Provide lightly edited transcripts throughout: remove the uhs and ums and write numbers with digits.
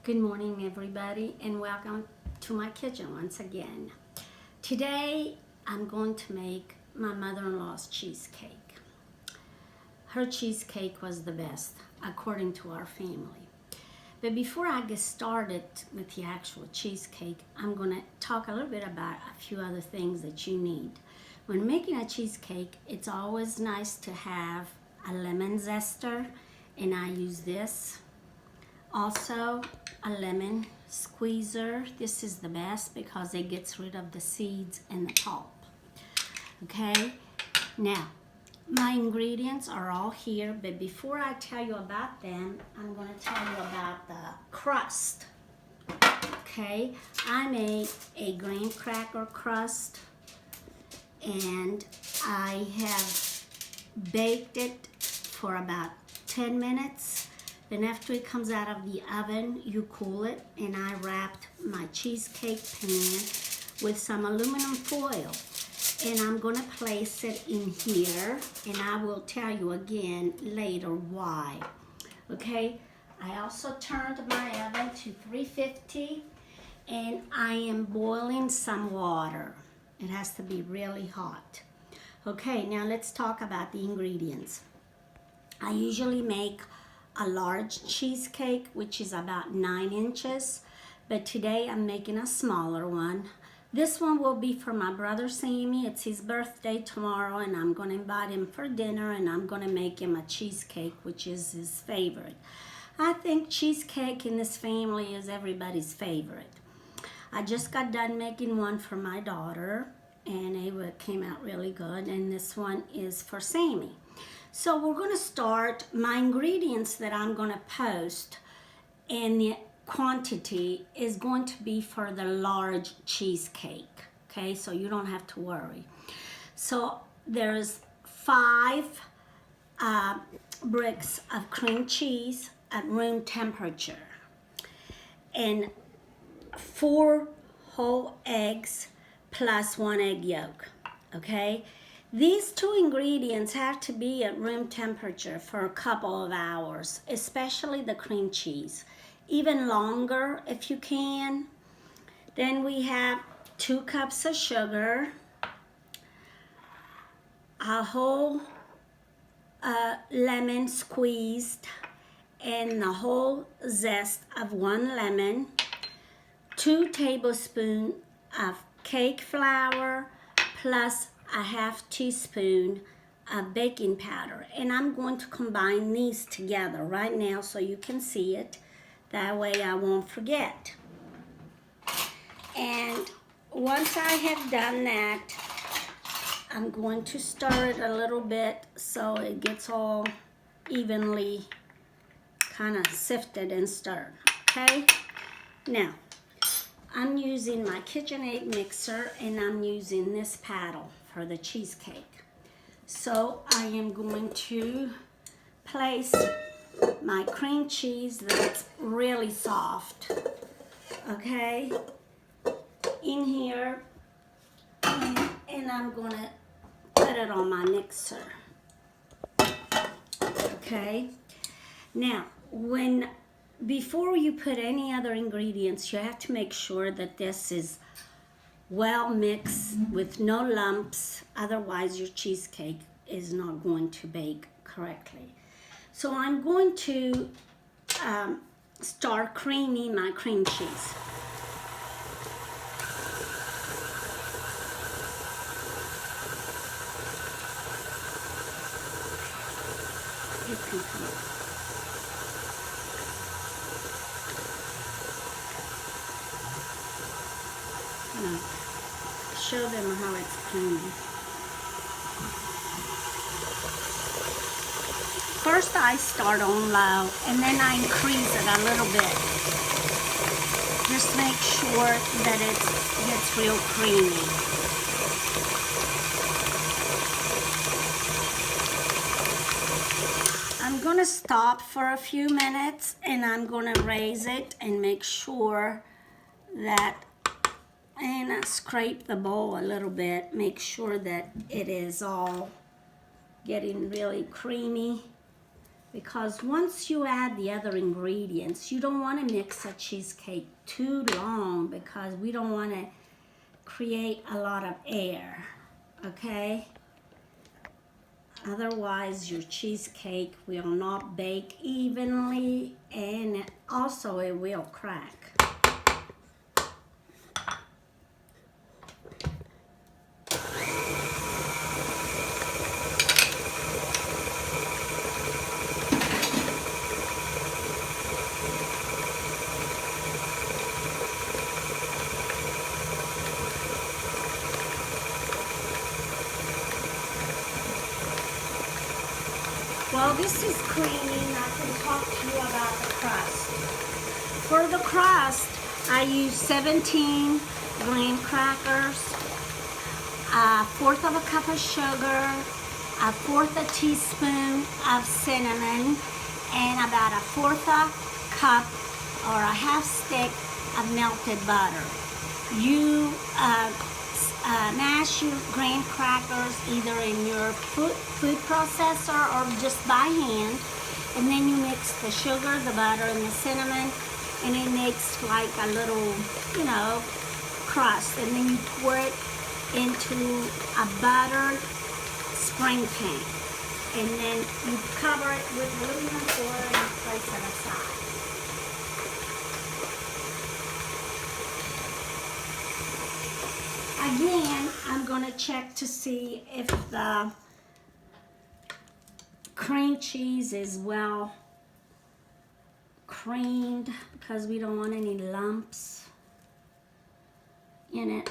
Good morning, everybody, and welcome to my kitchen once again. Today, I'm going to make my mother-in-law's cheesecake. Her cheesecake was the best, according to our family. But before I get started with the actual cheesecake, I'm going to talk a little bit about a few other things that you need. When making a cheesecake, it's always nice to have a lemon zester, and I use this. Also, a lemon squeezer. This is the best because it gets rid of the seeds and the pulp. Okay, now my ingredients are all here, but before I tell you about them, I'm going to tell you about the crust. Okay, I made a graham cracker crust, and I have baked it for about 10 minutes. Then after it comes out of the oven, you cool it, and I wrapped my cheesecake pan with some aluminum foil. And I'm going to place it in here, and I will tell you again later why. Okay, I also turned my oven to 350, and I am boiling some water. It has to be really hot. Okay, now let's talk about the ingredients. I usually make a large cheesecake, which is about 9 inches, but today I'm making a smaller one. This one will be for my brother Sammy. It's his birthday tomorrow, and I'm going to invite him for dinner, and I'm going to make him a cheesecake, which is his favorite. I think cheesecake in this family is everybody's favorite. I just got done making one for my daughter, and it came out really good, and this one is for Sammy. So we're going to start. My ingredients that I'm going to post, and the quantity is going to be for the large cheesecake. Okay, so you don't have to worry. So there's 5 bricks of cream cheese at room temperature, and 4 whole eggs plus 1 egg yolk. Okay. These 2 ingredients have to be at room temperature for a couple of hours, especially the cream cheese. Even longer if you can. Then we have 2 cups of sugar, a whole lemon squeezed, and the whole zest of 1 lemon, 2 tablespoons of cake flour, plus a half teaspoon of baking powder. And I'm going to combine these together right now so you can see it. That way I won't forget. And once I have done that, I'm going to stir it a little bit so it gets all evenly kind of sifted and stirred. Okay? Now, I'm using my KitchenAid mixer, and I'm using this paddle for the cheesecake. So I am going to place my cream cheese that's really soft, okay, in here, and I'm going to put it on my mixer. Okay, now before you put any other ingredients, you have to make sure that this is well mixed with no lumps. Otherwise, your cheesecake is not going to bake correctly. So I'm going to start creaming my cream cheese. You can come. Show them how it's creamy. First I start on low, and then I increase it a little bit. Just make sure that it gets real creamy. I'm going to stop for a few minutes, and I'm going to raise it and make sure that, and I scrape the bowl a little bit, make sure that it is all getting really creamy. because once you add the other ingredients, you don't want to mix a cheesecake too long because we don't want to create a lot of air, okay? Otherwise, your cheesecake will not bake evenly, and also it will crack. While this is creaming, I can talk to you about the crust. For the crust, I use 17 graham crackers, a fourth of a cup of sugar, a fourth a teaspoon of cinnamon, and about a fourth a cup or a half stick of melted butter. You mash your graham crackers either in your food processor or just by hand, and then you mix the sugar, the butter, and the cinnamon, and it makes like a little, crust, and then you pour it into a buttered spring pan, and then you cover it with aluminum foil and place it aside. Again, I'm going to check to see if the cream cheese is well creamed because we don't want any lumps in it.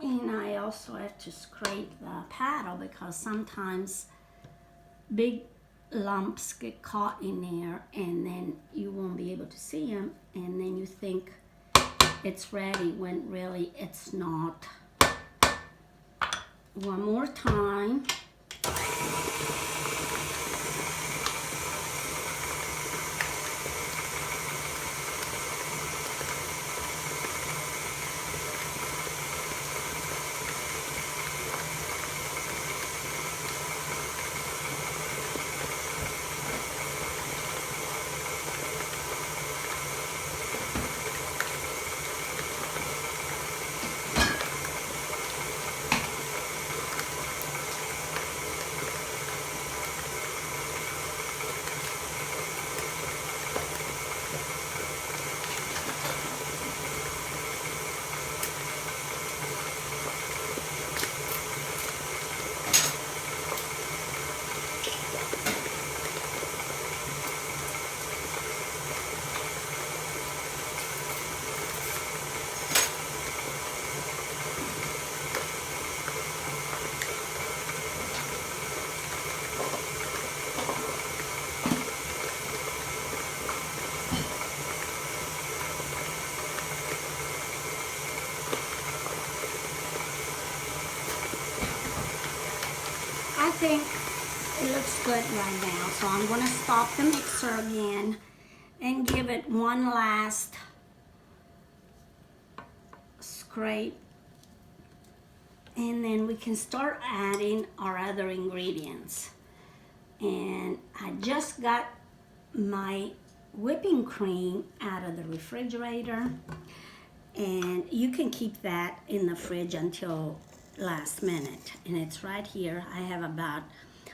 And I also have to scrape the paddle because sometimes big lumps get caught in there and then you won't be able to see them, and then you think it's ready when really it's not. One more time. I think it looks good right now, so I'm going to stop the mixer again and give it one last scrape, and then we can start adding our other ingredients. And I just got my whipping cream out of the refrigerator, and you can keep that in the fridge until last minute, and it's right here.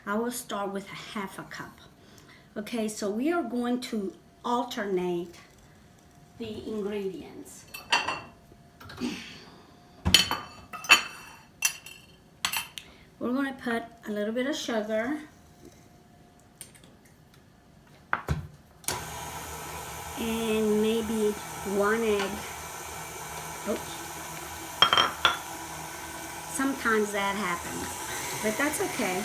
I will start with a half a cup. Okay, so we are going to alternate the ingredients. We're going to put a little bit of sugar, and maybe one egg. Oops. Sometimes that happens, but that's okay.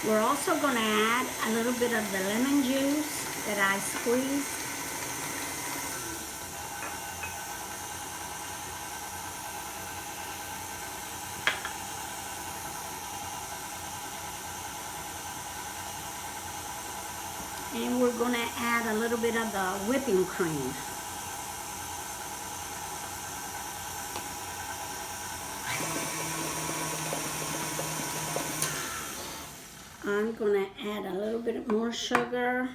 We're also going to add a little bit of the lemon juice that I squeezed. And we're going to add a little bit of the whipping cream. I'm going to add a little bit more sugar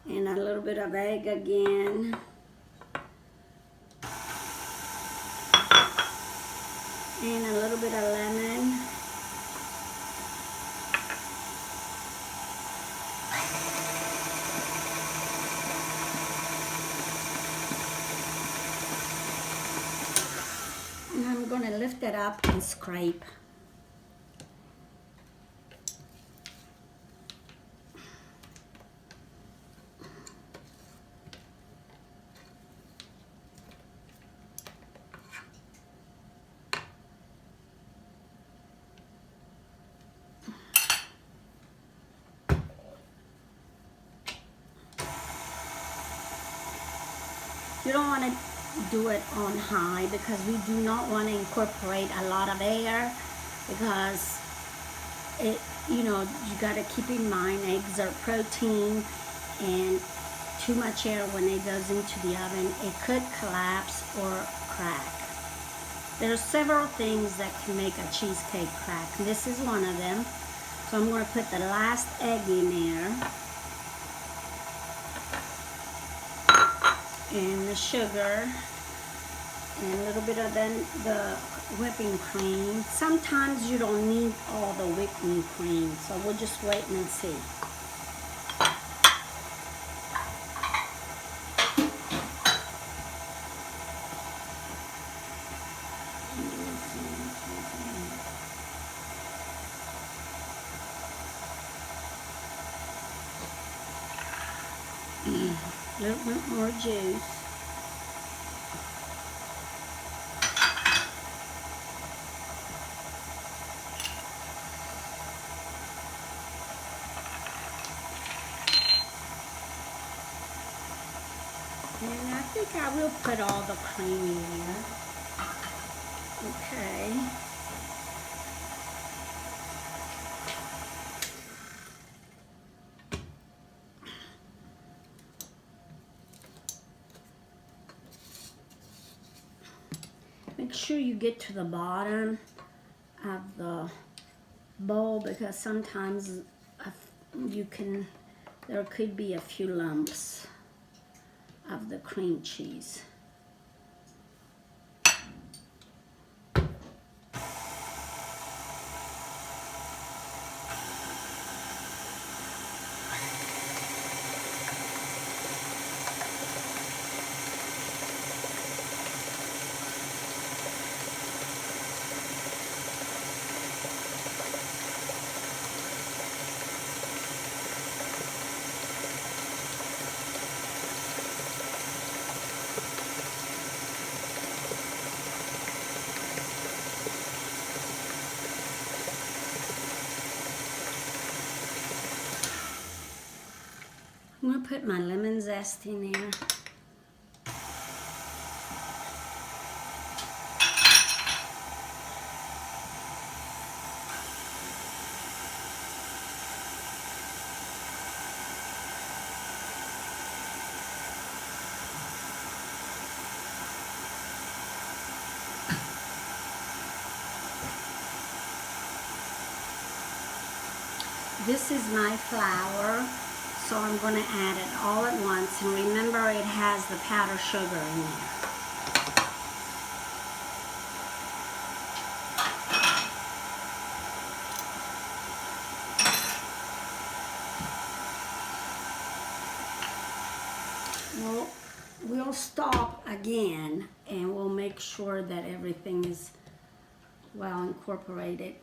and a little bit of egg again. And a little bit of lemon. And I'm going to lift it up and scrape. You don't want to do it on high because we do not want to incorporate a lot of air, because it, you know, you got to keep in mind eggs are protein, and too much air when it goes into the oven, it could collapse or crack. There are several things that can make a cheesecake crack. This is one of them. So I'm going to put the last egg in there. And the sugar, and a little bit of the whipping cream. Sometimes you don't need all the whipping cream, so we'll just wait and see. A little bit more juice. And I think I will put all the cream in here. Okay. Make sure you get to the bottom of the bowl, because sometimes there could be a few lumps of the cream cheese. I'm going to put my lemon zest in there. This is my flour, so I'm going to add it all at once. And remember, it has the powdered sugar in there. Well, we'll stop again and we'll make sure that everything is well incorporated.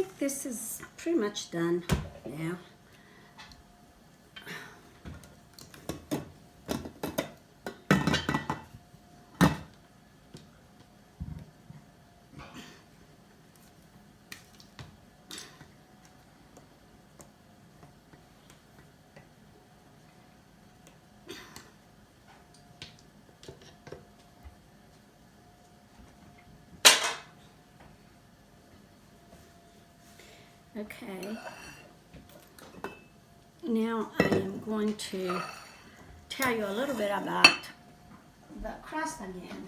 think this is pretty much done now. Okay, now I am going to tell you a little bit about the crust again.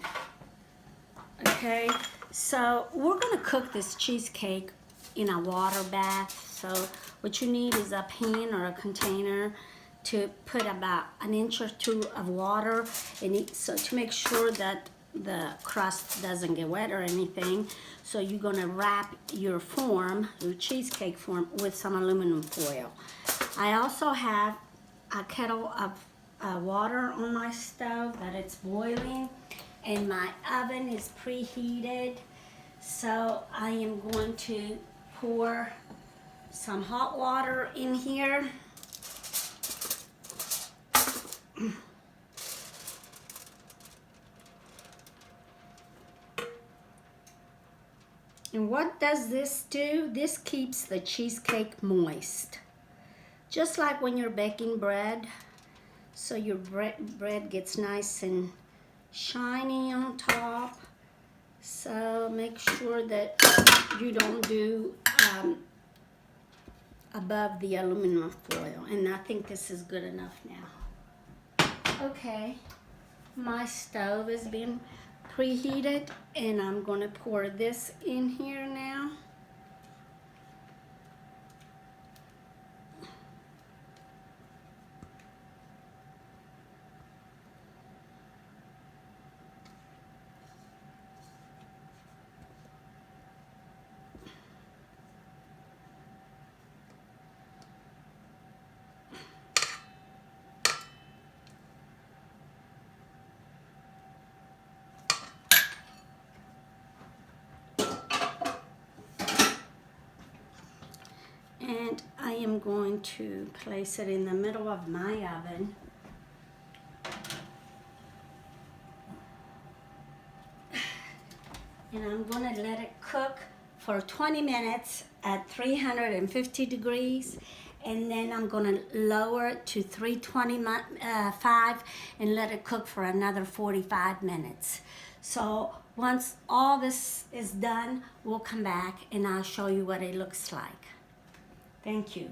Okay, so we're going to cook this cheesecake in a water bath. So what you need is a pan or a container to put about 1 inch or 2 of water in it, so to make sure that the crust doesn't get wet or anything. So you're gonna wrap your form, your cheesecake form, with some aluminum foil. I also have a kettle of water on my stove that it's boiling, and my oven is preheated. So I am going to pour some hot water in here. And what does this do? This keeps the cheesecake moist. Just like when you're baking bread, so your bread gets nice and shiny on top. So make sure that you don't do above the aluminum foil. And I think this is good enough now. Okay, my stove has been preheated, and I'm going to pour this in here now. And I am going to place it in the middle of my oven. And I'm going to let it cook for 20 minutes at 350 degrees. And then I'm going to lower it to 325 and let it cook for another 45 minutes. So once all this is done, we'll come back and I'll show you what it looks like. Thank you.